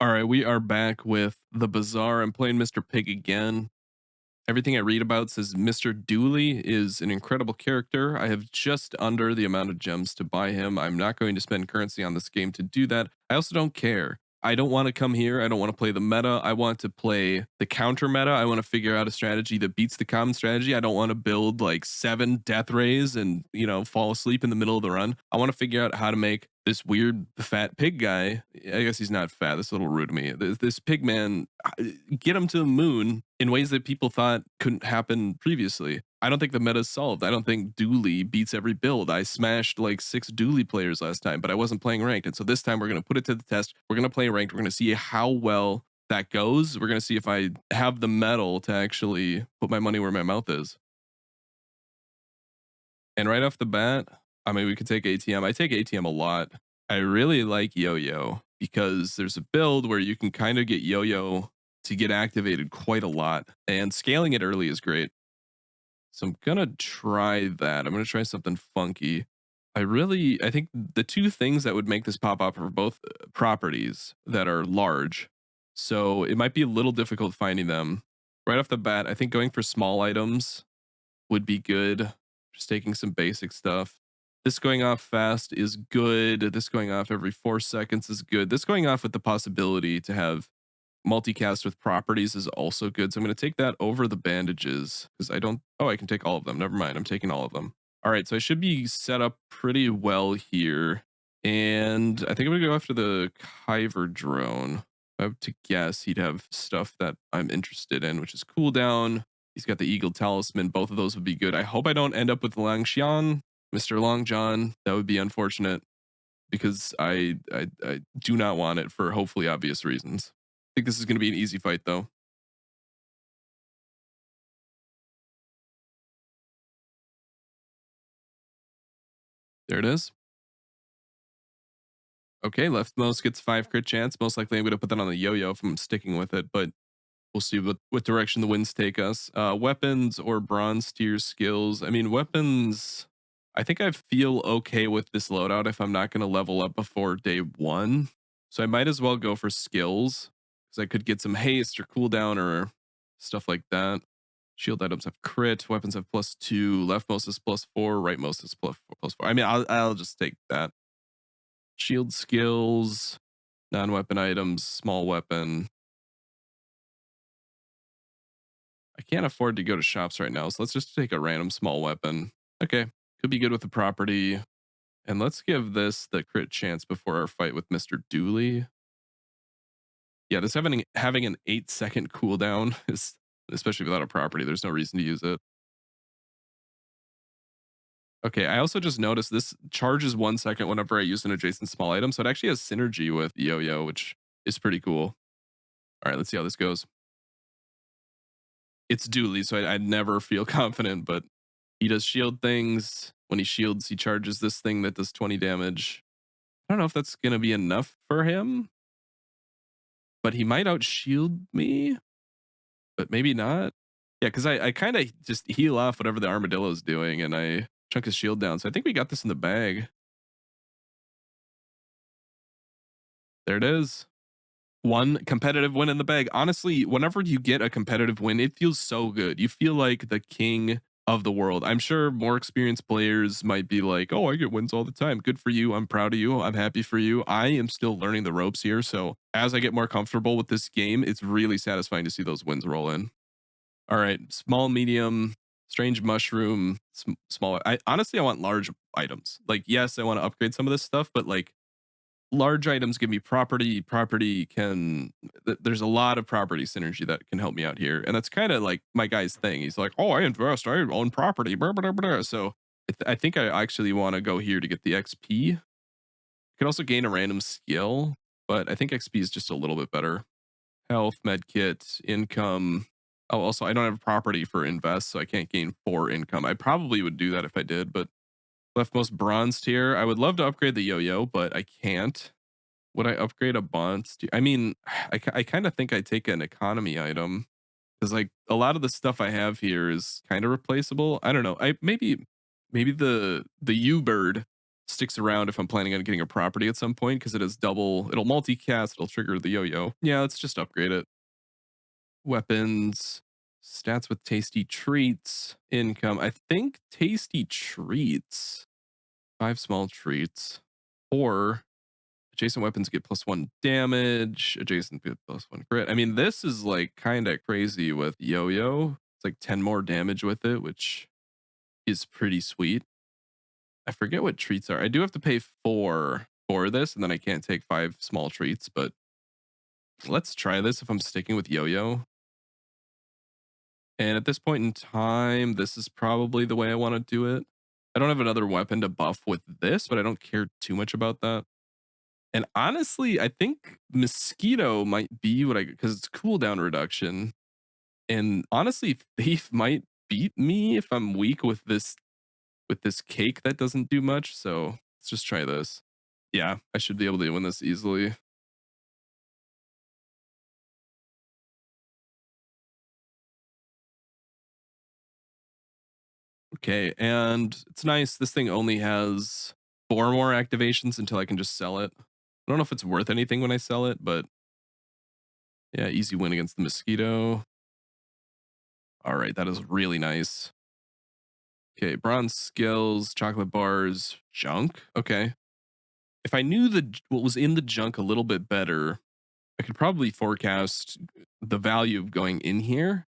All right, we are back with the Bazaar. I'm playing Mr. Pig again. Everything I read about says Mr. Dooley is an incredible character. I have just under the amount of gems to buy him. I'm not going to spend currency on this game to do that. I also don't care. I don't want to come here. I don't want to play the meta. I want to play the counter meta. I want to figure out a strategy that beats the common strategy. I don't want to build like 7 death rays and, fall asleep in the middle of the run. I want to figure out how to make this weird fat pig guy. I guess he's not fat. That's a little rude to me. This pig man, get him to the moon in ways that people thought couldn't happen previously. I don't think the meta's solved. I don't think Dooley beats every build. I smashed like 6 Dooley players last time, but I wasn't playing ranked. And so this time we're going to put it to the test. We're going to play ranked. We're going to see how well that goes. We're going to see if I have the metal to actually put my money where my mouth is. And right off the bat, I mean, we could take ATM. I take ATM a lot. I really like Yo-Yo because there's a build where you can kind of get Yo-Yo to get activated quite a lot, and scaling it early is great. So I'm gonna try that. I'm gonna try something funky. I think the two things that would make this pop up are both properties that are large. So it might be a little difficult finding them. Right off the bat, I think going for small items would be good. Just taking some basic stuff. This going off fast is good. This going off every 4 seconds is good. This going off with the possibility to have multicast with properties is also good. So I'm going to take that over the bandages because I don't. Oh, I can take all of them. Never mind. I'm taking all of them. All right. So I should be set up pretty well here. And I think I'm going to go after the Kyver drone. If I have to guess, he'd have stuff that I'm interested in, which is cooldown. He's got the Eagle Talisman. Both of those would be good. I hope I don't end up with Langxian, Mr. Long John. That would be unfortunate because I do not want it for hopefully obvious reasons. I think this is going to be an easy fight, though. There it is. Okay, leftmost gets 5 crit chance. Most likely, I'm going to put that on the yo-yo if I'm sticking with it, but we'll see what direction the winds take us. Weapons or bronze tier skills. I mean, weapons. I think I feel okay with this loadout if I'm not going to level up before day 1. So I might as well go for skills because I could get some haste or cooldown or stuff like that. Shield items have crit. Weapons have +2. Leftmost is +4. Rightmost is +4. I mean, I'll just take that. Shield skills, non-weapon items, small weapon. I can't afford to go to shops right now, so let's just take a random small weapon. Okay, could be good with the property. And let's give this the crit chance before our fight with Mr. Dooley. Yeah, this having an 8-second cooldown is, especially without a property, there's no reason to use it. Okay, I also just noticed this charges 1 second whenever I use an adjacent small item, so it actually has synergy with Yo-Yo, which is pretty cool. All right, let's see how this goes. It's Dooley, so I'd never feel confident, but he does shield things. When he shields, he charges this thing that does 20 damage. I don't know if that's going to be enough for him, but he might outshield me, but maybe not. Yeah, because I kind of just heal off whatever the armadillo is doing, and I chunk his shield down. So I think we got this in the bag. There it is. One competitive win in the bag. Honestly, whenever you get a competitive win, it feels so good. You feel like the king of the world. I'm sure more experienced players might be like, "Oh, I get wins all the time. Good for you. I'm proud of you. I'm happy for you." I am still learning the ropes here, so as I get more comfortable with this game, it's really satisfying to see those wins roll in. All right, small, medium, strange mushroom, small. I honestly I want large items. Like, yes, I want to upgrade some of this stuff, but like large items give me property. Property can, there's a lot of property synergy that can help me out here. And that's kind of like my guy's thing. He's like, oh, I invest, I own property. Blah, blah, blah. So I think I actually want to go here to get the XP. You can also gain a random skill, but I think XP is just a little bit better. Health, med kit, income. Oh, also, I don't have property for invest, so I can't gain 4 income. I probably would do that if I did, but leftmost bronze tier. I would love to upgrade the yo-yo, but I can't. Would I upgrade a bonds? I mean, I kind of think I take an economy item because like a lot of the stuff I have here is kind of replaceable. I don't know. I maybe the U bird sticks around if I'm planning on getting a property at some point because it is double. It'll multicast. It'll trigger the yo-yo. Yeah, let's just upgrade it. Weapons, stats with tasty treats, income. I think tasty treats. 5 small treats. Or adjacent weapons get +1 damage. Adjacent get +1 crit. I mean, this is like kind of crazy with yo-yo. It's like 10 more damage with it, which is pretty sweet. I forget what treats are. I do have to pay 4 for this, and then I can't take 5 small treats, but let's try this if I'm sticking with yo-yo. And at this point in time, this is probably the way I want to do it. I don't have another weapon to buff with this, but I don't care too much about that. And honestly, I think mosquito might be what I, because it's cooldown reduction. And honestly, thief might beat me if I'm weak with this cake that doesn't do much. So let's just try this. Yeah, I should be able to win this easily. Okay, and it's nice. This thing only has 4 more activations until I can just sell it. I don't know if it's worth anything when I sell it, but yeah, easy win against the mosquito. All right, that is really nice. Okay, bronze skills, chocolate bars, junk. Okay. If I knew what was in the junk a little bit better, I could probably forecast the value of going in here.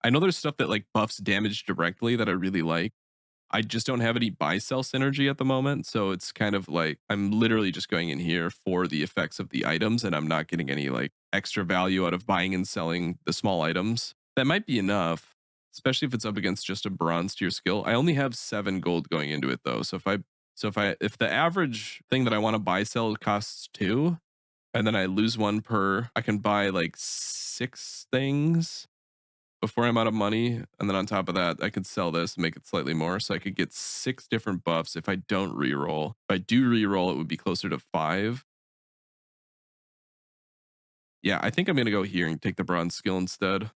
I know there's stuff that like buffs damage directly that I really like. I just don't have any buy sell synergy at the moment. So it's kind of like I'm literally just going in here for the effects of the items and I'm not getting any like extra value out of buying and selling the small items. That might be enough, especially if it's up against just a bronze tier skill. I only have 7 gold going into it though. If the average thing that I want to buy sell costs 2 and then I lose 1 per, I can buy like 6 things before I'm out of money. And then on top of that, I could sell this and make it slightly more. So I could get 6 different buffs if I don't reroll. If I do reroll, it would be closer to 5. Yeah, I think I'm going to go here and take the bronze skill instead.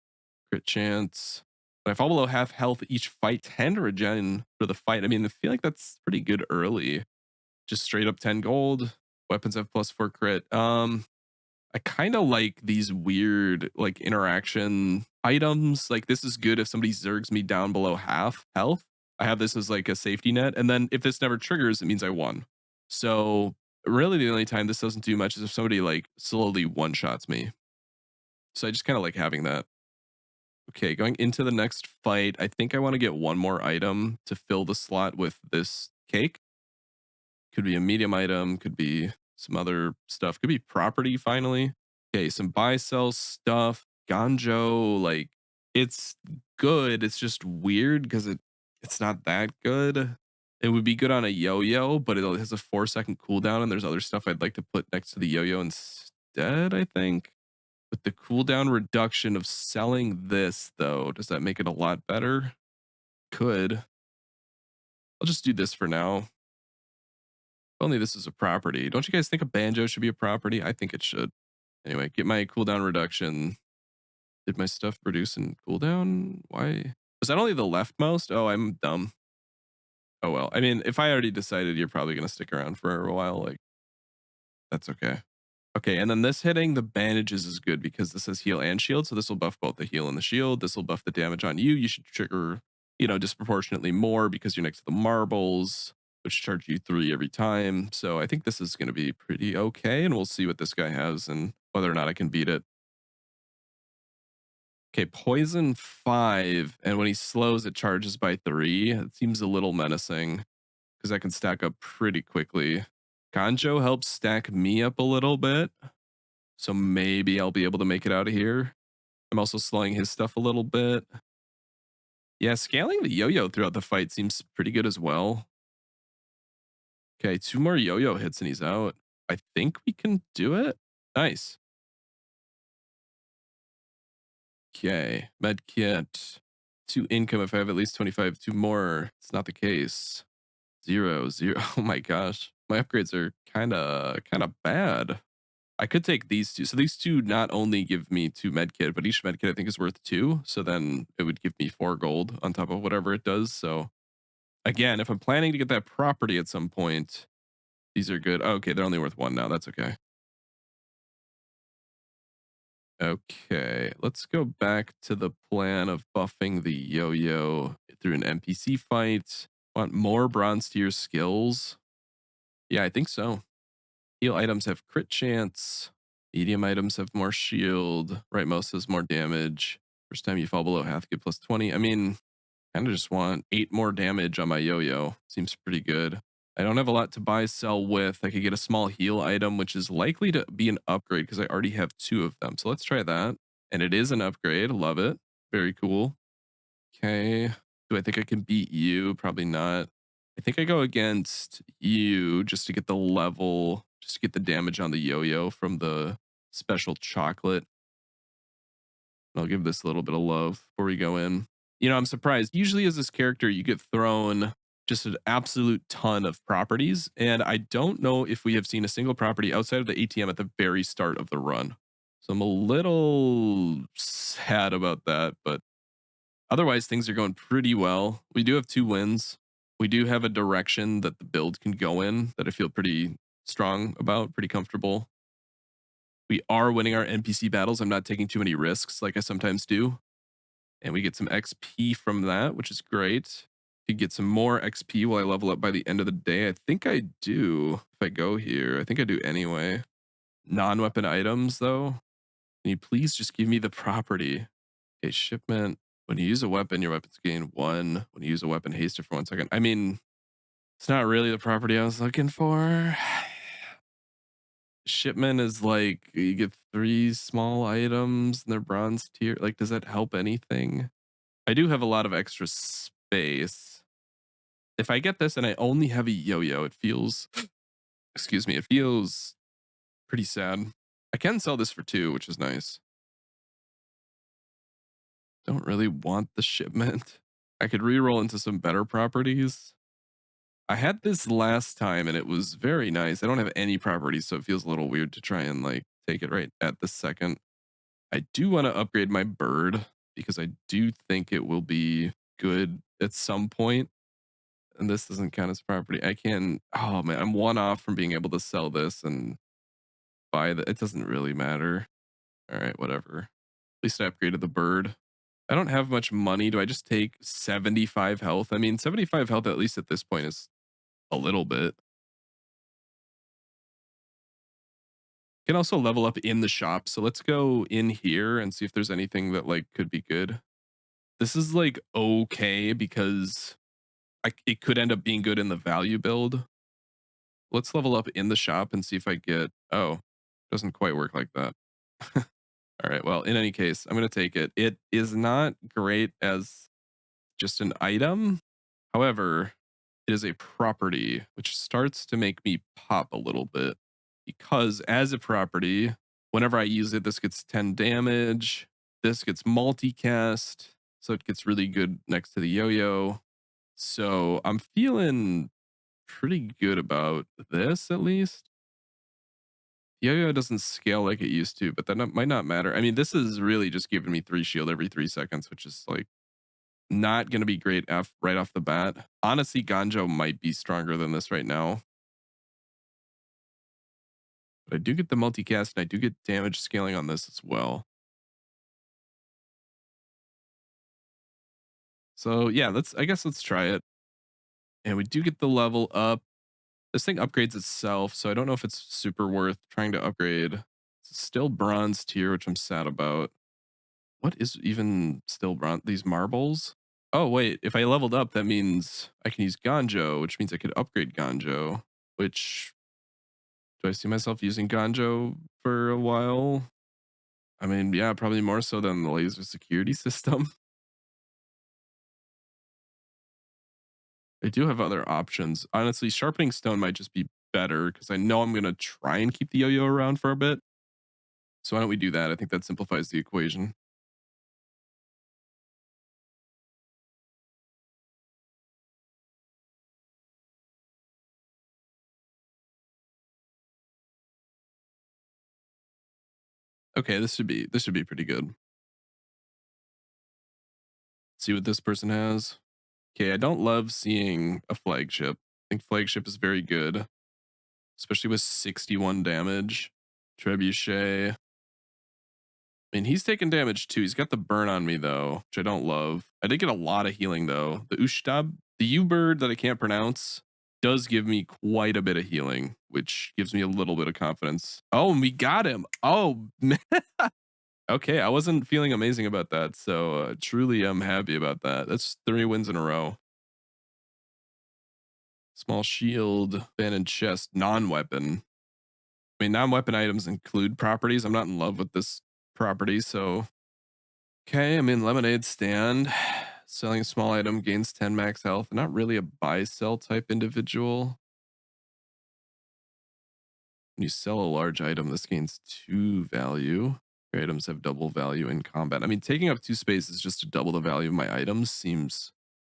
Crit chance. If I fall below half health each fight, 10 regen for the fight. I mean, I feel like that's pretty good early. Just straight up 10 gold. Weapons have +4 crit. I kind of like these weird like interaction items. Like this is good if somebody zergs me down below half health. I have this as like a safety net. And then if this never triggers, it means I won. So really the only time this doesn't do much is if somebody like slowly one-shots me. So I just kind of like having that. Okay, going into the next fight, I think I want to get 1 more item to fill the slot with this cake. Could be a medium item, could be some other stuff, could be property finally. Okay, some buy sell stuff. Ganjo, like it's good. It's just weird because it's not that good. It would be good on a yo-yo, but it has a 4-second cooldown, and there's other stuff I'd like to put next to the yo-yo instead, I think. With the cooldown reduction of selling this, though, does that make it a lot better? Could. I'll just do this for now. If only this is a property. Don't you guys think a banjo should be a property? I think it should. Anyway, get my cooldown reduction. Did my stuff produce in cooldown? Why? Was that only the leftmost? Oh, I'm dumb. Oh well. I mean, if I already decided you're probably gonna stick around for a while, like that's okay. Okay, and then this hitting the bandages is good because this has heal and shield, so this will buff both the heal and the shield. This will buff the damage on you. You should trigger, disproportionately more because you're next to the marbles, which charge you 3 every time. So I think this is going to be pretty okay, and we'll see what this guy has and whether or not I can beat it. Okay, poison 5, and when he slows, it charges by 3. It seems a little menacing because I can stack up pretty quickly. Ganjo helps stack me up a little bit. So maybe I'll be able to make it out of here. I'm also slowing his stuff a little bit. Yeah, scaling the yo-yo throughout the fight seems pretty good as well. Okay, 2 more yo-yo hits and he's out. I think we can do it. Nice. Okay, med kit. 2 income if I have at least 25. 2 more. It's not the case. 0, 0. Oh my gosh. My upgrades are kind of bad. I could take these 2. So these 2 not only give me 2 medkit, but each medkit I think is worth 2. So then it would give me 4 gold on top of whatever it does. So Again, if I'm planning to get that property at some point, these are good. Okay, they're only worth 1 now. That's okay. Okay, let's go back to the plan of buffing the yo-yo through an NPC fight. Want more bronze tier skills? Yeah, I think so. Heal items have crit chance. Medium items have more shield. Right, most has more damage. First time you fall below half, get plus 20. I mean, kind of just want 8 more damage on my yo-yo. Seems pretty good. I don't have a lot to buy sell with. I could get a small heal item, which is likely to be an upgrade because I already have 2 of them. So let's try that. And it is an upgrade. Love it. Very cool. Okay. Do I think I can beat you? Probably not. I think I go against you just to get the level, just to get the damage on the yo-yo from the special chocolate. I'll give this a little bit of love before we go in. You know, I'm surprised. Usually, as this character, you get thrown just an absolute ton of properties. And I don't know if we have seen a single property outside of the ATM at the very start of the run. So I'm a little sad about that. But otherwise, things are going pretty well. We do have 2 wins. We do have a direction that the build can go in that I feel pretty strong about, pretty comfortable. We are winning our NPC battles. I'm not taking too many risks like I sometimes do. And we get some XP from that, which is great. To get some more XP while I level up by the end of the day. I think I do if I go here. I think I do anyway. Non-weapon items, though. Can you please just give me the property? Okay, shipment. When you use a weapon, your weapons gain 1. When you use a weapon, haste it for 1 second. I mean, it's not really the property I was looking for. Shipment is like you get 3 small items and they're bronze tier. Like, does that help anything? I do have a lot of extra space. If I get this and I only have a yo-yo, it feels, excuse me, it feels pretty sad. I can sell this for 2, which is nice. Don't really want the shipment. I could re-roll into some better properties. I had this last time and it was very nice. I don't have any properties, so it feels a little weird to try and like take it right at the second. I do want to upgrade my bird because I do think it will be good at some point. And this doesn't count as property. I can, oh man, I'm 1 off from being able to sell this and buy the, it doesn't really matter. All right, whatever. At least I upgraded the bird. I don't have much money. Do I just take 75 health? I mean, 75 health, at least at this point, is a little bit. Can also level up in the shop. So let's go in here and see if there's anything that like could be good. This is like okay because it could end up being good in the value build. Let's level up in the shop and see if I get, oh, doesn't quite work like that. All right. Well, in any case, I'm going to take it. It is not great as just an item. However, it is a property, which starts to make me pop a little bit because as a property, whenever I use it, this gets 10 damage. This gets multicast. So it gets really good next to the yo-yo. So I'm feeling pretty good about this at least. Yo-yo doesn't scale like it used to, but that might not matter. I mean, this is really just giving me 3 shield every 3 seconds, which is like not going to be great right off the bat. Honestly, Ganjo might be stronger than this right now. But I do get the multicast and I do get damage scaling on this as well. So yeah, I guess let's try it. And we do get the level up. This thing upgrades itself, so I don't know if it's super worth trying to upgrade. It's still bronze tier, which I'm sad about. What is even still bronze? These marbles? Oh, wait. If I leveled up, that means I can use Ganjo, which means I could upgrade Ganjo, which do I see myself using Ganjo for a while? I mean, yeah, probably more so than the laser security system. I do have other options. Honestly, sharpening stone might just be better because I know I'm going to try and keep the yo-yo around for a bit. So why don't we do that? I think that simplifies the equation. Okay, this should be pretty good. See what this person has. Okay, I don't love seeing a flagship. I think flagship is very good, especially with 61 damage. Trebuchet. I mean, he's taking damage too. He's got the burn on me though, which I don't love. I did get a lot of healing though. The Ushtab, the U bird that I can't pronounce, does give me quite a bit of healing, which gives me a little bit of confidence. Oh, and we got him. Oh, man. Okay, I wasn't feeling amazing about that, so truly I'm happy about that. That's 3 wins in a row. Small shield, abandoned chest, non-weapon. I mean, non-weapon items include properties. I'm not in love with this property, so okay. I'm in lemonade stand. Selling a small item gains 10 max health. Not really a buy sell type individual. When you sell a large item, this gains 2 value. Your items have double value in combat. I mean, taking up 2 spaces just to double the value of my items seems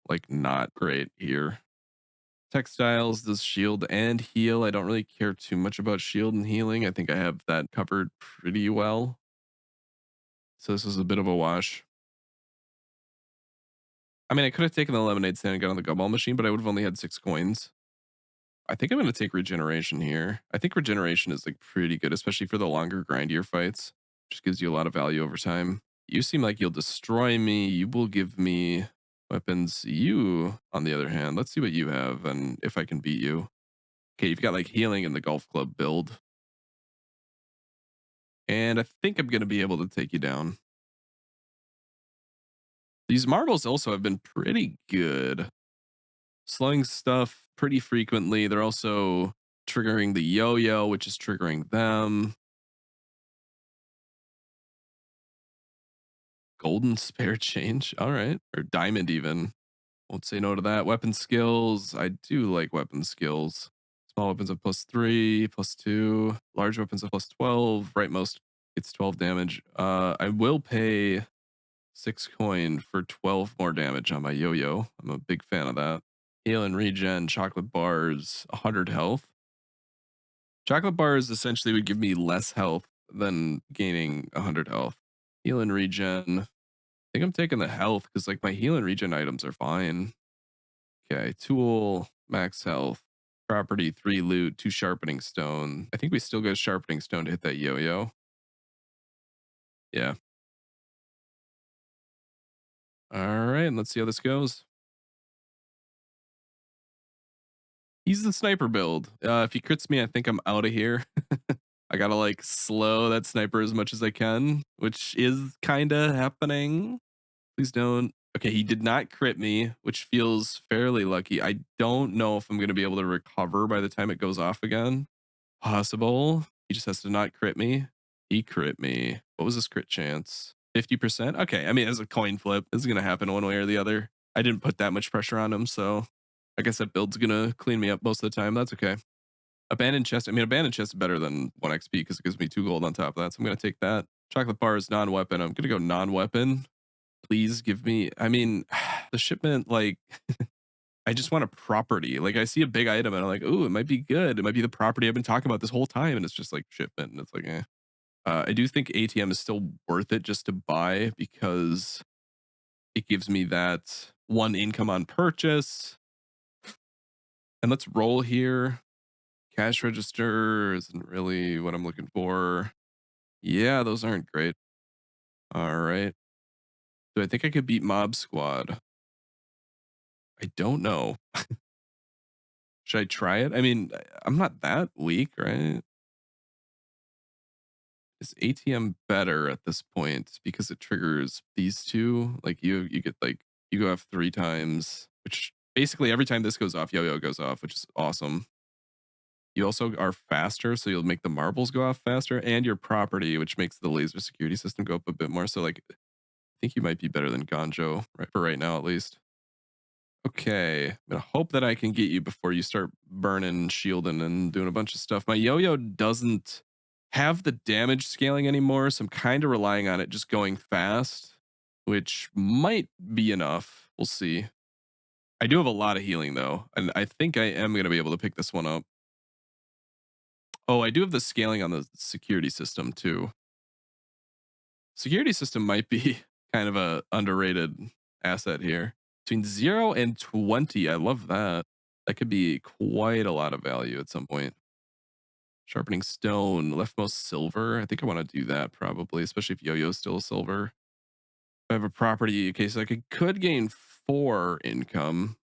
like not great here. Textiles does shield and heal. I don't really care too much about shield and healing. I think I have that covered pretty well. So this is a bit of a wash. I mean, I could have taken the lemonade stand and got on the gumball machine, but I would have only had 6 coins. I think I'm going to take regeneration here. I think regeneration is like pretty good, especially for the longer grindier fights. Just gives you a lot of value over time. You seem like you'll destroy me. You will give me weapons. You, on the other hand, let's see what you have and if I can beat you. Okay, you've got like healing in the golf club build. And I think I'm going to be able to take you down. These marbles also have been pretty good. Slowing stuff pretty frequently. They're also triggering the yo-yo, which is triggering them. Golden spare change. All right. Or diamond even. Won't say no to that. Weapon skills. I do like weapon skills. Small weapons have +3, +2. Large weapons have +12. Rightmost gets 12 damage. I will pay 6 coin for 12 more damage on my yo-yo. I'm a big fan of that. Heal and regen, chocolate bars, 100 health. Chocolate bars essentially would give me less health than gaining 100 health. Heal and regen. I think I'm taking the health because like my heal and regen items are fine. Okay, tool, max health, property, 3 loot, 2 sharpening stone. I think we still get sharpening stone to hit that yo-yo. Yeah. All right, let's see how this goes. He's the sniper build. If he crits me, I think I'm out of here. I gotta like slow that sniper as much as I can, which is kind of happening. Please don't. Okay, he did not crit me, which feels fairly lucky. I don't know if I'm going to be able to recover by the time it goes off again. Possible. He just has to not crit me. He crit me. What was his crit chance? 50%? Okay, I mean, as a coin flip, this is going to happen one way or the other. I didn't put that much pressure on him, so I guess that build's going to clean me up most of the time. That's okay. Abandoned chest. I mean, abandoned chest is better than 1 XP because it gives me 2 gold on top of that, so I'm going to take that. Chocolate bar is non-weapon. I'm going to go non-weapon. Please give me, I mean, the shipment, like, I just want a property. Like, I see a big item and I'm like, ooh, it might be good. It might be the property I've been talking about this whole time. And it's just like shipment. And it's like, eh. I do think ATM is still worth it just to buy because it gives me that 1 income on purchase. And let's roll here. Cash register isn't really what I'm looking for. Yeah, those aren't great. All right. Do I think I could beat Mob Squad? I don't know. Should I try it? I mean, I'm not that weak, right? Is ATM better at this point because it triggers these two? Like you get like you go off 3 times, which basically every time this goes off, yo-yo goes off, which is awesome. You also are faster, so you'll make the marbles go off faster, and your property, which makes the laser security system go up a bit more. So like I think you might be better than Ganjo, right? For right now at least. Okay, I'm gonna hope that I can get you before you start burning, shielding, and doing a bunch of stuff. My yo-yo doesn't have the damage scaling anymore, so I'm kind of relying on it just going fast, which might be enough. We'll see. I do have a lot of healing though, and I think I am gonna be able to pick this one up. Oh, I do have the scaling on the security system too. Security system might be kind of a underrated asset here. Between 0 and 20, I love that. That could be quite a lot of value at some point. Sharpening stone, leftmost silver. I think I want to do that probably, especially if yo-yo's still a silver. I have a property, okay, so I could gain 4 income.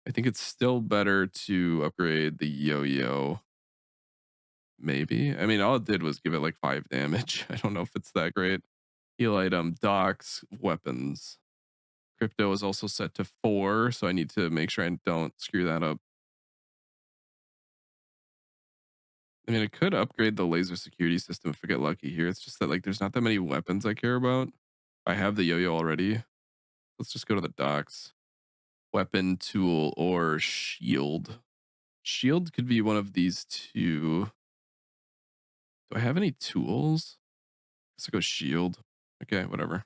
I think it's still better to upgrade the yo-yo. Maybe. I mean, all it did was give it like 5 damage. I don't know if it's that great. Heal item, docks, weapons. Crypto is also set to 4, so I need to make sure I don't screw that up. I mean, I could upgrade the laser security system if I get lucky here. It's just that like there's not that many weapons I care about. I have the yo-yo already. Let's just go to the docks. Weapon, tool, or shield. Shield could be one of these two. Do I have any tools? Let's go shield. Okay, whatever.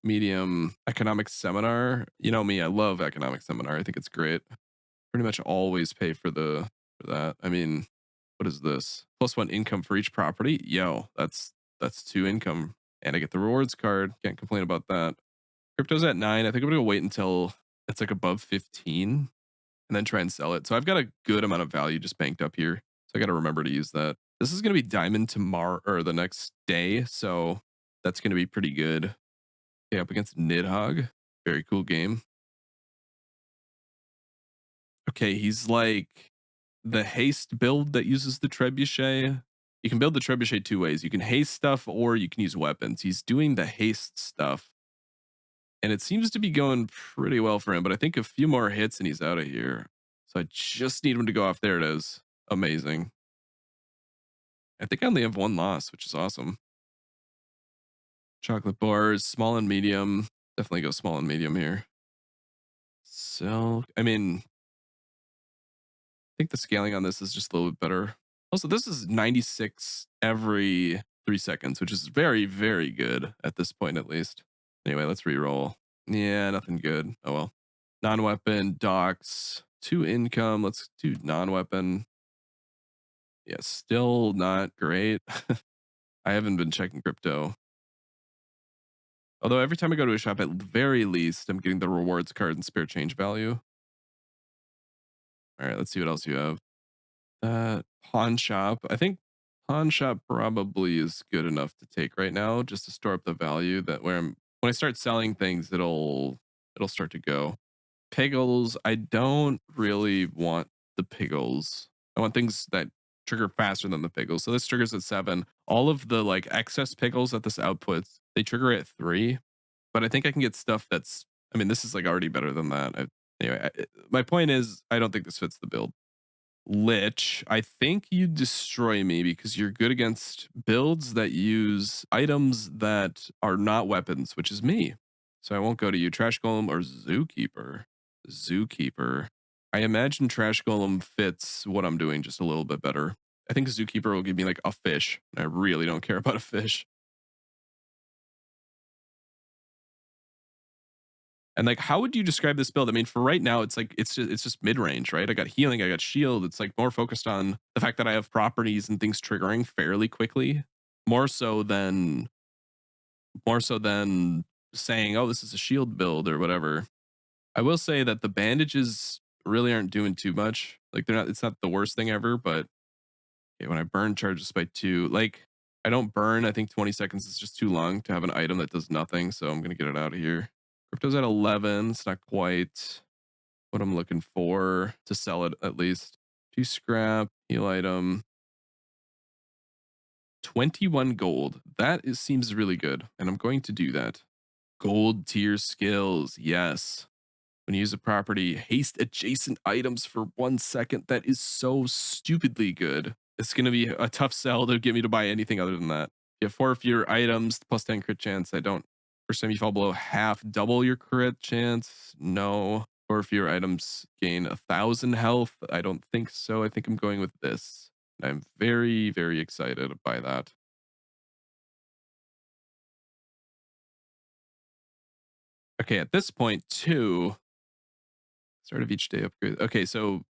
Medium economic seminar. You know me, I love economic seminar. I think it's great. Pretty much always pay for the for that. I mean, what is this? +1 income for each property. Yo, that's 2 income. And I get the rewards card. Can't complain about that. Crypto's at 9. I think I'm gonna wait until it's like above 15 and then try and sell it. So I've got a good amount of value just banked up here. So I got to remember to use that. This is going to be diamond tomorrow or the next day. So that's going to be pretty good. Okay, up against Nidhogg. Very cool game. Okay, he's like the haste build that uses the trebuchet. You can build the trebuchet 2 ways. You can haste stuff or you can use weapons. He's doing the haste stuff. And it seems to be going pretty well for him, but I think a few more hits and he's out of here. So I just need him to go off. There it is. Amazing. I think I only have 1 loss, which is awesome. Chocolate bars, small and medium. Definitely go small and medium here. So, I mean, I think the scaling on this is just a little bit better. Also, this is 96 every 3 seconds, which is very, very good at this point, at least. Anyway, let's re-roll. Yeah, nothing good. Oh well. Non-weapon, docks, 2 income. Let's do non-weapon. Yeah, still not great. I haven't been checking crypto. Although every time I go to a shop, at the very least, I'm getting the rewards card and spare change value. All right, let's see what else you have. Pawn shop. I think pawn shop probably is good enough to take right now, just to store up the value that when I start selling things, it'll start to go. Piggles. I don't really want the piggles. I want things that trigger faster than the piggles. So this triggers at 7. All of the like excess piggles that this outputs, they trigger at 3. But I think I can get stuff that's. I mean, this is like already better than that. Anyway, my point is, I don't think this fits the build. Lich, I think you destroy me because you're good against builds that use items that are not weapons, which is me. So I won't go to you. Trash Golem or Zookeeper? Zookeeper. I imagine Trash Golem fits what I'm doing just a little bit better. I think Zookeeper will give me like a fish. I really don't care about a fish. And like, how would you describe this build? I mean, for right now, it's like it's just mid range, right? I got healing, I got shield. It's like more focused on the fact that I have properties and things triggering fairly quickly, more so than more so than saying, "Oh, this is a shield build" or whatever. I will say that the bandages really aren't doing too much. Like they're not. It's not the worst thing ever, but okay, when I burn charges by 2, like I don't burn. I think 20 seconds is just too long to have an item that does nothing. So I'm gonna get it out of here. Crypto's at 11. It's not quite what I'm looking for to sell it at least. 2 scrap, heal item, 21 gold. That seems really good, and I'm going to do that. Gold tier skills, yes. When you use a property, haste adjacent items for 1 second. That is so stupidly good. It's going to be a tough sell to get me to buy anything other than that. You have 4 fewer items, plus 10 crit chance. I don't. First time you fall below half, double your crit chance. No. 4 fewer items gain 1,000 health. I don't think so. I think I'm going with this. I'm very, very excited by that. Okay, at this point, too, start of each day upgrade. Okay, so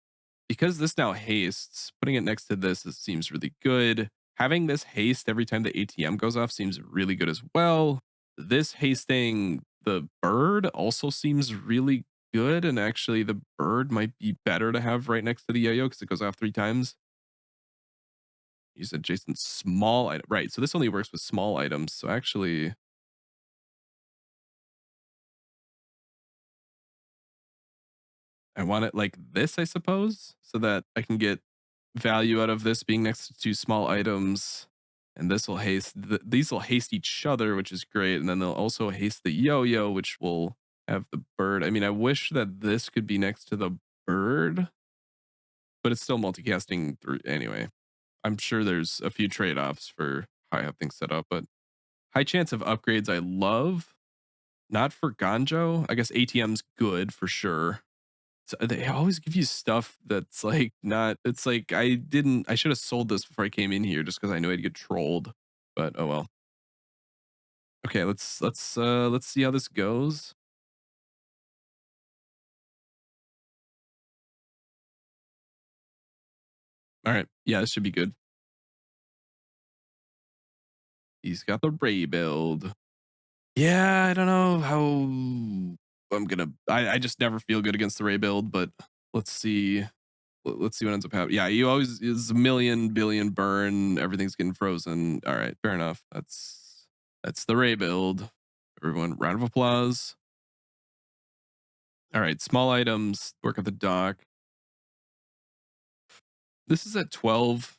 because this now hastes, putting it next to this seems really good. Having this haste every time the ATM goes off seems really good as well. This hasting the bird also seems really good, and actually the bird might be better to have right next to the yo-yo because it goes off 3 times. You said Jason small item, right? So this only works with small items. So actually, I want it like this, I suppose, so that I can get value out of this being next to 2 small items. And this will haste, these will haste each other, which is great. And then they'll also haste the yo-yo, which will have the bird. I mean, I wish that this could be next to the bird, but it's still multicasting through anyway. I'm sure there's a few trade-offs for how I have things set up, but high chance of upgrades I love. Not for Ganjo. I guess ATM's good for sure. So they always give you stuff that's like not, it's like I should have sold this before I came in here just because I knew I'd get trolled. But oh well. Okay, let's see how this goes. All right. Yeah, this should be good. He's got the Ray build. Yeah, I don't know how I'm gonna I just never feel good against the Ray build, but let's see. Let's see what ends up happening. Yeah, you always is a million billion burn. Everything's getting frozen. All right, fair enough. That's the Ray build. Everyone, round of applause. All right, small items. Work at the dock. This is at 12.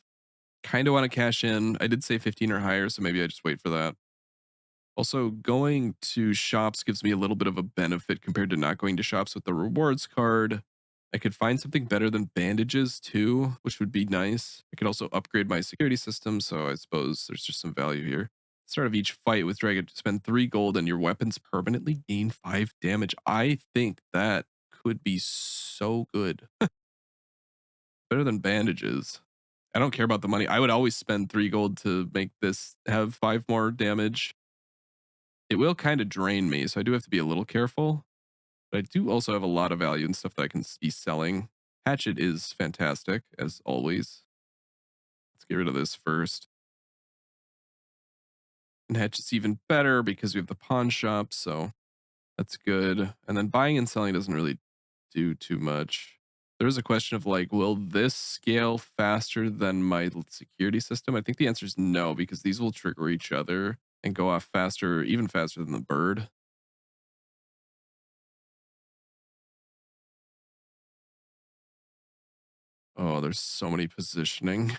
Kind of want to cash in. I did say 15 or higher, so maybe I just wait for that. Also, going to shops gives me a little bit of a benefit compared to not going to shops with the rewards card. I could find something better than bandages too, which would be nice. I could also upgrade my security system, so I suppose there's just some value here. Start of each fight with Dragon, spend 3 gold and your weapons permanently gain 5 damage. I think that could be so good. Better than bandages. I don't care about the money. I would always spend 3 gold to make this have 5 more damage. It will kind of drain me, so I do have to be a little careful. But I do also have a lot of value and stuff that I can be selling. Hatchet is fantastic, as always. Let's get rid of this first. And Hatchet's even better because we have the pawn shop, so that's good. And then buying and selling doesn't really do too much. There is a question of like, will this scale faster than my security system? I think the answer is no, because these will trigger each other and go off faster, even faster than the bird. Oh, there's so many positioning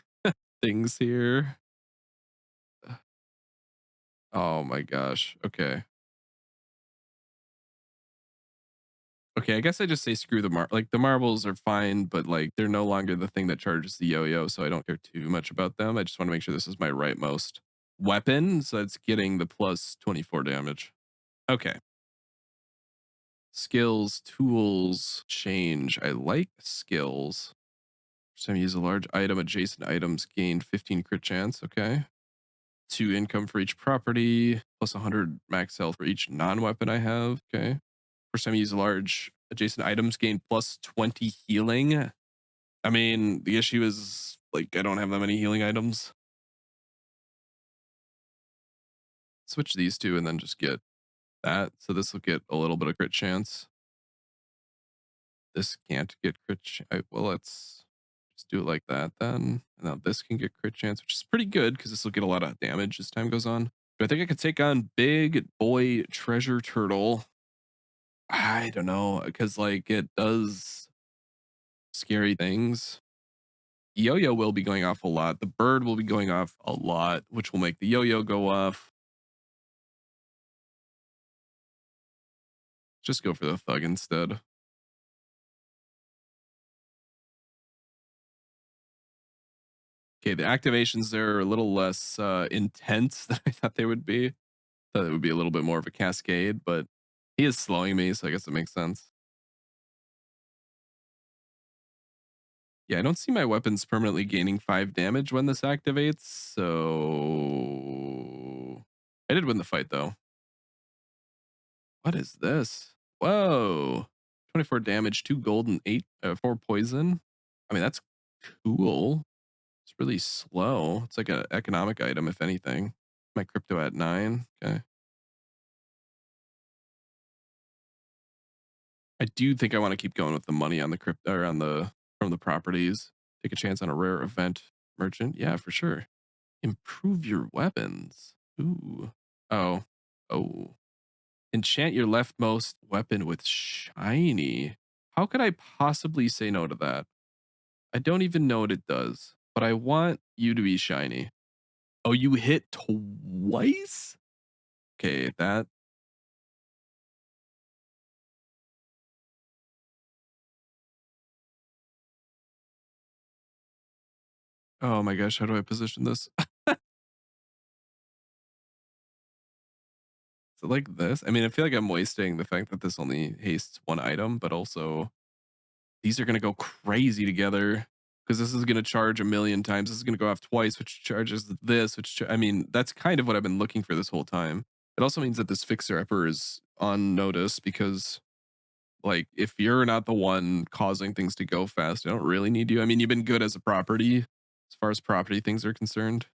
things here. Oh my gosh. Okay. Okay, I guess I just say screw the like the marbles are fine, but like they're no longer the thing that charges the yo-yo, so I don't care too much about them. I just want to make sure this is my rightmost weapon, so it's getting the plus 24 damage. Okay. Skills, tools, change. I like skills. So use a large item, adjacent items gain 15 crit chance. Okay. 2 income for each property, plus 100 max health for each non-weapon I have. Okay. First time you use large adjacent items gain plus 20 healing. I mean, the issue is like I don't have that many healing items. Switch these two and then just get that. So this will get a little bit of crit chance. This can't get crit. Well, let's just do it like that then. And now this can get crit chance, which is pretty good because this will get a lot of damage as time goes on. Do I think I could take on Big Boy Treasure Turtle? I don't know because like it does scary things. Yo-yo will be going off a lot. The bird will be going off a lot, which will make the yo-yo go off. Just go for the thug instead. Okay, the activations there are a little less intense than I thought they would be. Thought it would be a little bit more of a cascade, but he is slowing me, so I guess it makes sense. Yeah, I don't see my weapons permanently gaining 5 damage when this activates, so I did win the fight though. What is this? Whoa. 24 damage, 2 gold and 4 poison. I mean, that's cool. It's really slow. It's like an economic item, if anything. My crypto at 9. Okay. I do think I want to keep going with the money on the crypto or on the from the properties. Take a chance on a rare event merchant. Yeah, for sure. Improve your weapons. Ooh. Oh. Oh. Enchant your leftmost weapon with shiny. How could I possibly say no to that? I don't even know what it does, but I want you to be shiny. Oh, you hit twice? Okay, that. Oh my gosh, how do I position this? So like this? I mean, I feel like I'm wasting the fact that this only hastes one item, but also these are going to go crazy together because this is going to charge a million times. This is going to go off twice, which charges this, I mean, that's kind of what I've been looking for this whole time. It also means that this fixer upper is on notice because, like, if you're not the one causing things to go fast, I don't really need you. I mean, you've been good as a property as far as property things are concerned.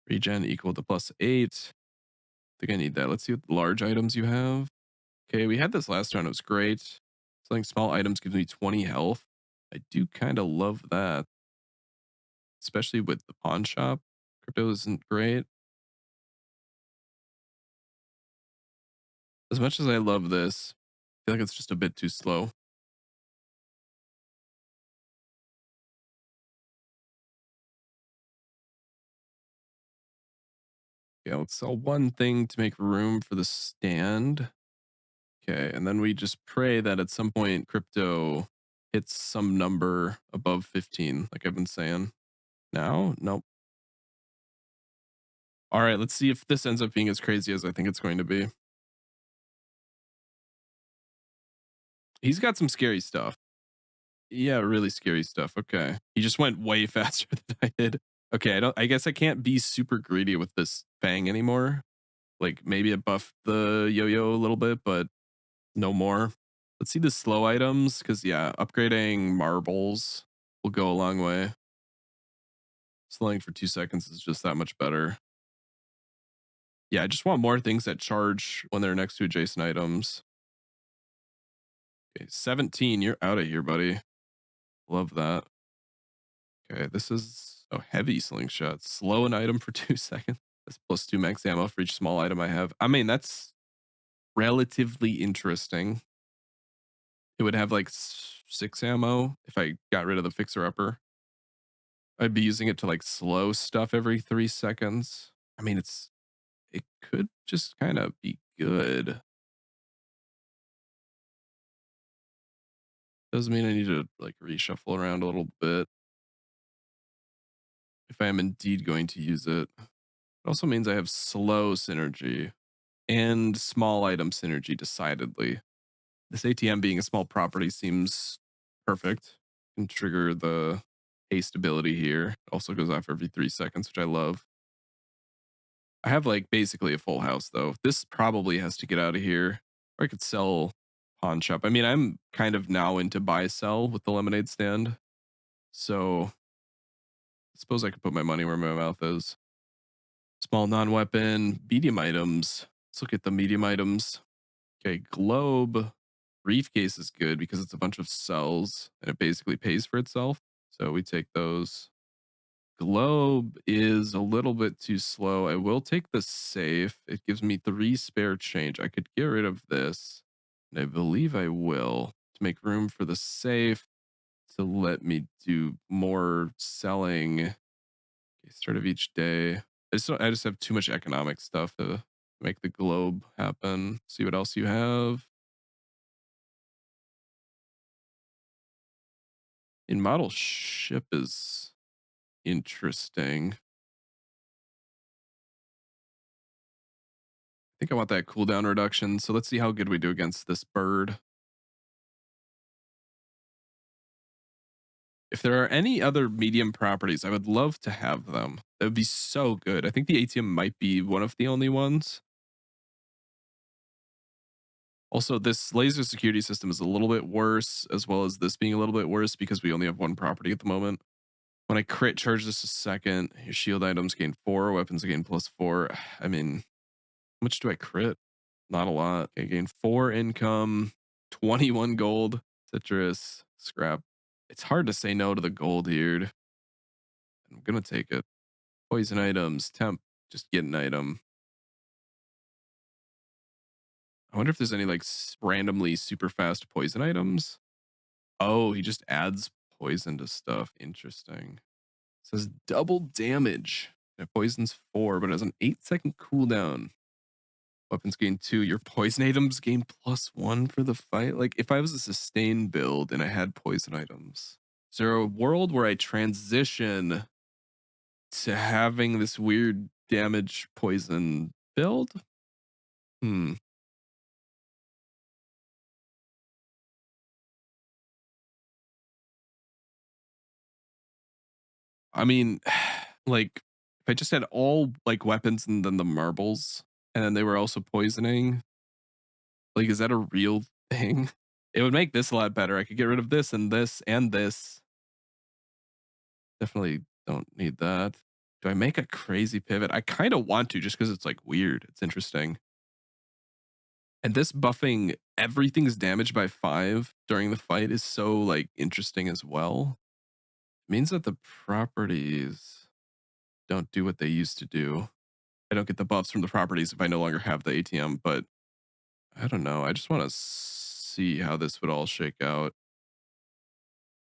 Regen equal to +8. I think I need that. Let's see what large items you have. Okay, we had this last round. It was great. Selling small items gives me 20 health. I do kind of love that, especially with the pawn shop. Crypto isn't great. As much as I love this, I feel like it's just a bit too slow. Yeah, let's sell one thing to make room for the stand. Okay, and then we just pray that at some point crypto hits some number above 15, like I've been saying. Now, nope. All right, let's see if this ends up being as crazy as I think it's going to be. He's got some scary stuff. Yeah, really scary stuff. Okay. He just went way faster than I did. Okay, I guess I can't be super greedy with this fang anymore. Like maybe it buffed the yo-yo a little bit, but no more. Let's see the slow items because yeah, upgrading marbles will go a long way. Slowing for 2 seconds is just that much better. Yeah, I just want more things that charge when they're next to adjacent items. Okay, 17, you're out of here, buddy. Love that. Okay, this is a heavy slingshot. Slow an item for 2 seconds. That's +2 max ammo for each small item I have. I mean, that's relatively interesting. It would have like 6 ammo if I got rid of the fixer upper. I'd be using it to like slow stuff every 3 seconds. I mean, it could just kind of be good. Doesn't mean I need to like reshuffle around a little bit if I am indeed going to use it. It also means I have slow synergy and small item synergy decidedly. This ATM being a small property seems perfect. Can trigger the haste ability here. Also goes off every 3 seconds, which I love. I have like basically a full house though. This probably has to get out of here. Or I could sell pawn shop. I mean, I'm kind of now into buy sell with the lemonade stand. So I suppose I could put my money where my mouth is. Small non-weapon, medium items. Let's look at the medium items. Okay, globe. Briefcase is good because it's a bunch of cells and it basically pays for itself. So we take those. Globe is a little bit too slow. I will take the safe. It gives me 3 spare change. I could get rid of this. And I believe I will to make room for the safe to let me do more selling. Okay, start of each day. I just have too much economic stuff to make the globe happen. See what else you have. In model ship is interesting. I think I want that cooldown reduction. So let's see how good we do against this bird. If there are any other medium properties, I would love to have them. That would be so good. I think the ATM might be one of the only ones. Also, this laser security system is a little bit worse, as well as this being a little bit worse because we only have one property at the moment. When I crit charge this a second, your shield items gain 4, weapons gain +4. I mean, much do I crit? Not a lot. I gain 4 income, 21 gold, citrus, scrap. It's hard to say no to the gold here. I'm gonna take it. Poison items, temp, just get an item. I wonder if there's any like randomly super fast poison items. Oh, he just adds poison to stuff. Interesting. Says double damage. It poisons 4, but it has an 8-second cooldown. Weapons gain 2. Your poison items gain +1 for the fight. Like if I was a sustain build and I had poison items, is there a world where I transition to having this weird damage poison build? Hmm. I mean, like if I just had all like weapons and then the marbles, and then they were also poisoning, like is that a real thing? It would make this a lot better. I could get rid of this and this and this. Definitely don't need that. Do I make a crazy pivot? I kind of want to just because it's like weird. It's interesting. And this buffing everything's damaged by 5 during the fight is so like interesting as well. It means that the properties don't do what they used to do. I don't get the buffs from the properties if I no longer have the ATM, but I don't know. I just want to see how this would all shake out.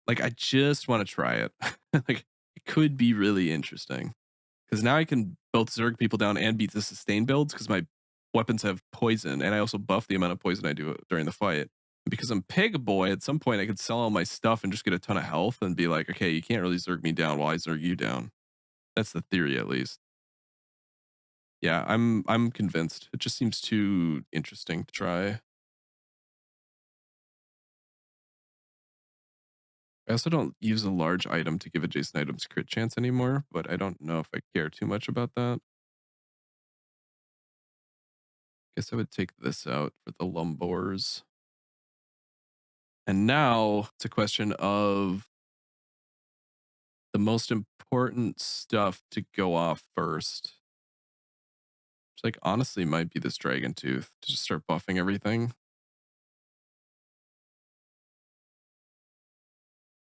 Like I just want to try it. Like it could be really interesting. Because now I can both Zerg people down and beat the sustain builds because my weapons have poison, and I also buff the amount of poison I do during the fight. Because I'm Pig Boy, at some point I could sell all my stuff and just get a ton of health and be like, okay, you can't really Zerg me down while I Zerg you down. That's the theory, at least. Yeah, I'm convinced. It just seems too interesting to try. I also don't use a large item to give adjacent items crit chance anymore, but I don't know if I care too much about that. Guess I would take this out for the Lumbors. And now it's a question of the most important stuff to go off first. Which, like, honestly might be this Dragon Tooth to just start buffing everything.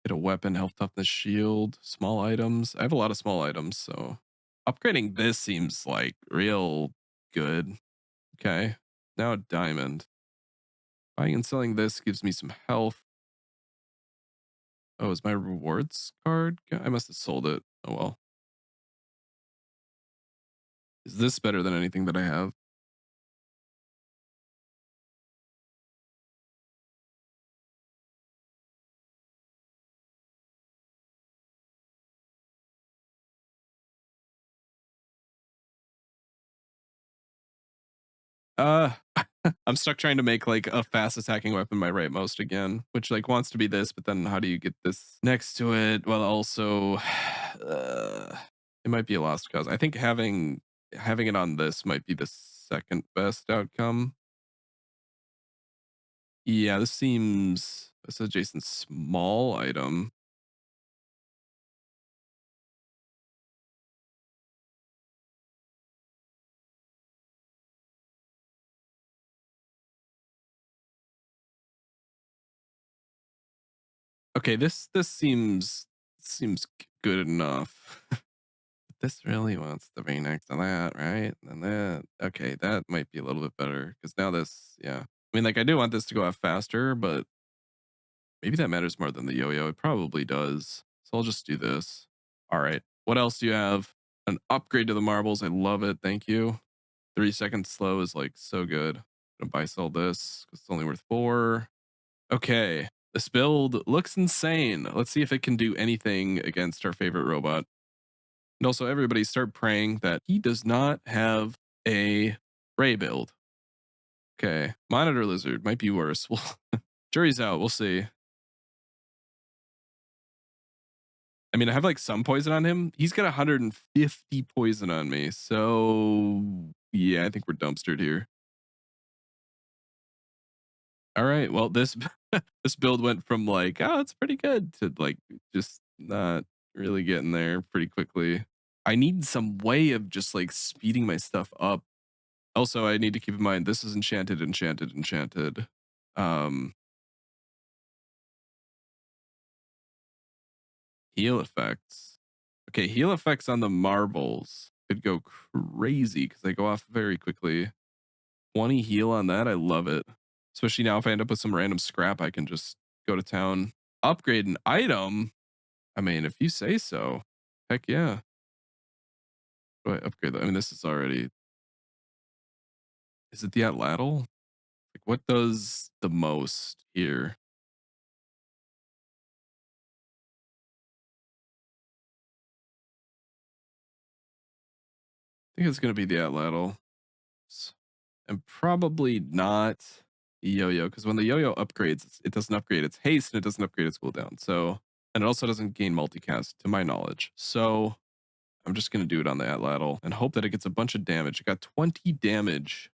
Get a weapon, health toughness, shield, small items. I have a lot of small items, so upgrading this seems like real good. Okay. Now a diamond. Buying and selling this gives me some health. Oh, is my rewards card? I must have sold it. Oh well. Is this better than anything that I have? Uh, I'm stuck trying to make like a fast attacking weapon my right most again, which like wants to be this, but then how do you get this next to it? Well, also, it might be a lost cause. I think having it on this might be the second best outcome. Yeah, this seems this adjacent small item. Okay, this seems good enough. This really wants to be next to that, right? And that, okay, that might be a little bit better because now this, yeah. I mean, like, I do want this to go out faster, but maybe that matters more than the yo yo. It probably does. So I'll just do this. All right. What else do you have? An upgrade to the marbles. I love it. Thank you. 3 seconds slow is like so good. I'm gonna buy sell this because it's only worth 4. Okay. This build looks insane. Let's see if it can do anything against our favorite robot. And also, everybody start praying that he does not have a Ray build. Okay. Monitor Lizard might be worse. Well, jury's out. We'll see. I mean, I have like some poison on him. He's got 150 poison on me. So, yeah, I think we're dumpstered here. All right. Well, this this build went from like, oh, it's pretty good to like just not really getting there pretty quickly. I need some way of just like speeding my stuff up. Also, I need to keep in mind this is enchanted. Um, heal effects. Okay, heal effects on the marbles could go crazy because they go off very quickly. 20 heal on that, I love it. Especially now if I end up with some random scrap, I can just go to town. Upgrade an item? I mean, if you say so. Heck yeah. Do I upgrade that? I mean, this is already. Is it the Atlatl? Like, what does the most here? I think it's going to be the Atlatl. And probably not yo-yo, because when the yo-yo upgrades, it doesn't upgrade its haste and it doesn't upgrade its cooldown. So, and it also doesn't gain multicast, to my knowledge. So I'm just going to do it on the Atlatl and hope that it gets a bunch of damage. It got 20 damage,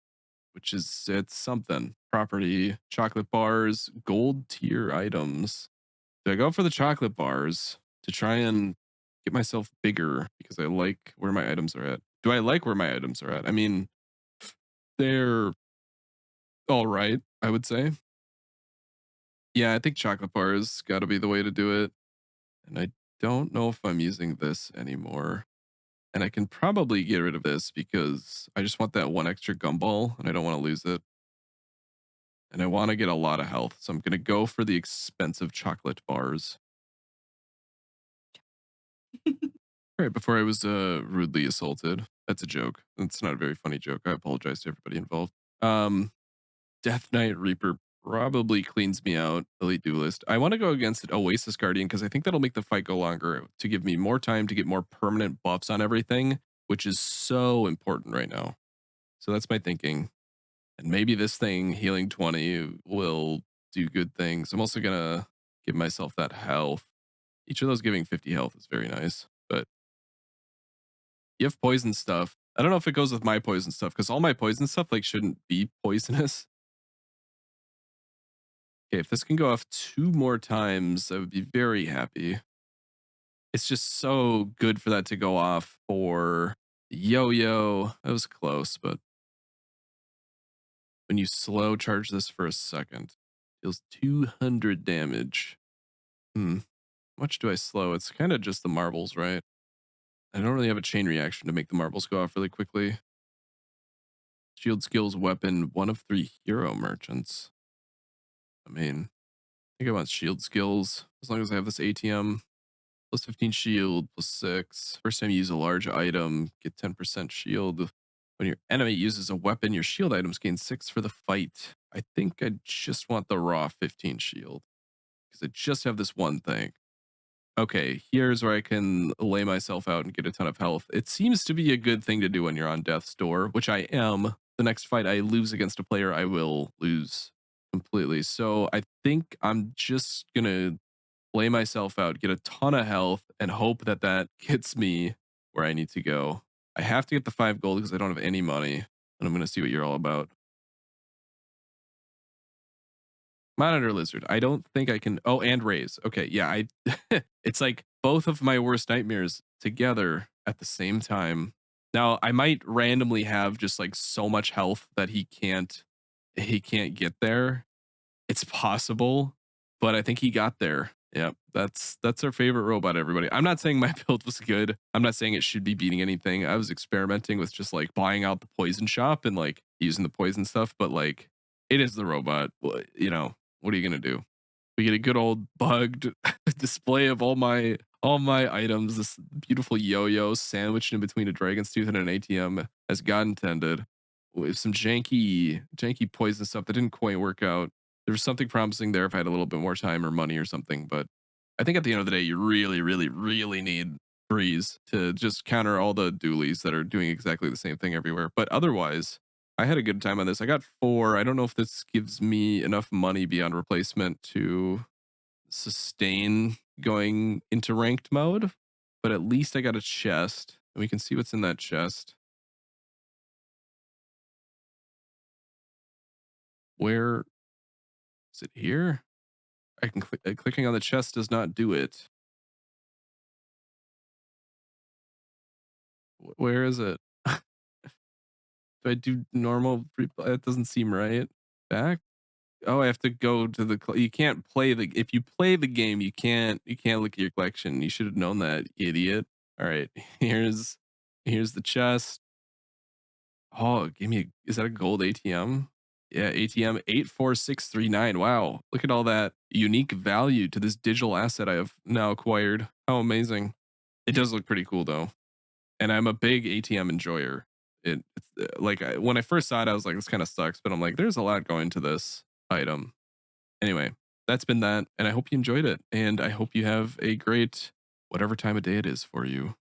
which is it's something. Property, chocolate bars, gold tier items. Do I go for the chocolate bars to try and get myself bigger because I like where my items are at? Do I like where my items are at? I mean, they're all right, I would say. Yeah, I think chocolate bars got to be the way to do it. And I don't know if I'm using this anymore. And I can probably get rid of this because I just want that one extra gumball and I don't want to lose it. And I want to get a lot of health. So I'm going to go for the expensive chocolate bars. Right before I was rudely assaulted. That's a joke. That's not a very funny joke. I apologize to everybody involved. Death Knight Reaper probably cleans me out. Elite Duelist. I want to go against Oasis Guardian because I think that'll make the fight go longer to give me more time to get more permanent buffs on everything, which is so important right now. So that's my thinking. And maybe this thing, healing 20, will do good things. I'm also going to give myself that health. Each of those giving 50 health is very nice. But you have poison stuff. I don't know if it goes with my poison stuff because all my poison stuff like shouldn't be poisonous. Okay, if this can go off 2 more times, I would be very happy. It's just so good for that to go off for yo-yo. That was close, but when you slow charge this for a second, deals 200 damage. Hmm. How much do I slow? It's kind of just the marbles, right? I don't really have a chain reaction to make the marbles go off really quickly. Shield skills weapon, 1 of 3 hero merchants. I mean, I think I want shield skills as long as I have this ATM. Plus 15 shield, plus 6. First time you use a large item, get 10% shield. When your enemy uses a weapon, your shield items gain 6 for the fight. I think I just want the raw 15 shield because I just have this one thing. Okay, here's where I can lay myself out and get a ton of health. It seems to be a good thing to do when you're on death's door, which I am. The next fight I lose against a player, I will lose completely. So I think I'm just going to lay myself out, get a ton of health, and hope that that gets me where I need to go. I have to get the 5 gold because I don't have any money, and I'm going to see what you're all about. Monitor lizard. I don't think I can. Oh, and raise. Okay, yeah. I. It's like both of my worst nightmares together at the same time. Now I might randomly have just like so much health that he can't get there. It's possible, but I think he got there. Yeah, that's our favorite robot, everybody. I'm not saying my build was good. I'm not saying it should be beating anything. I was experimenting with just like buying out the poison shop and like using the poison stuff, but like it is the robot. What are you gonna do? We get a good old bugged display of all my items. This beautiful yo-yo sandwiched in between a dragon's tooth and an ATM, as God intended, with some janky poison stuff that didn't quite work out. There was something promising there if I had a little bit more time or money or something, but I think at the end of the day, you really, really, really need Breeze to just counter all the dualies that are doing exactly the same thing everywhere. But otherwise, I had a good time on this. I got 4. I don't know if this gives me enough money beyond replacement to sustain going into ranked mode, but at least I got a chest. And we can see what's in that chest. Where is it here? I can click. Clicking on the chest does not do it. Where is it? Do I do normal that doesn't seem right. Back? Oh, I have to go to the you can't play the if you play the game, you can't look at your collection. You should have known that, idiot. All right. Here's the chest. Oh, give me is that a gold ATM? Yeah, ATM 84639. Wow. Look at all that unique value to this digital asset I have now acquired. How amazing. It does look pretty cool though. And I'm a big ATM enjoyer. When I first saw it, I was like, this kind of sucks, but I'm like, there's a lot going to this item. Anyway, that's been that, and I hope you enjoyed it, and I hope you have a great whatever time of day it is for you.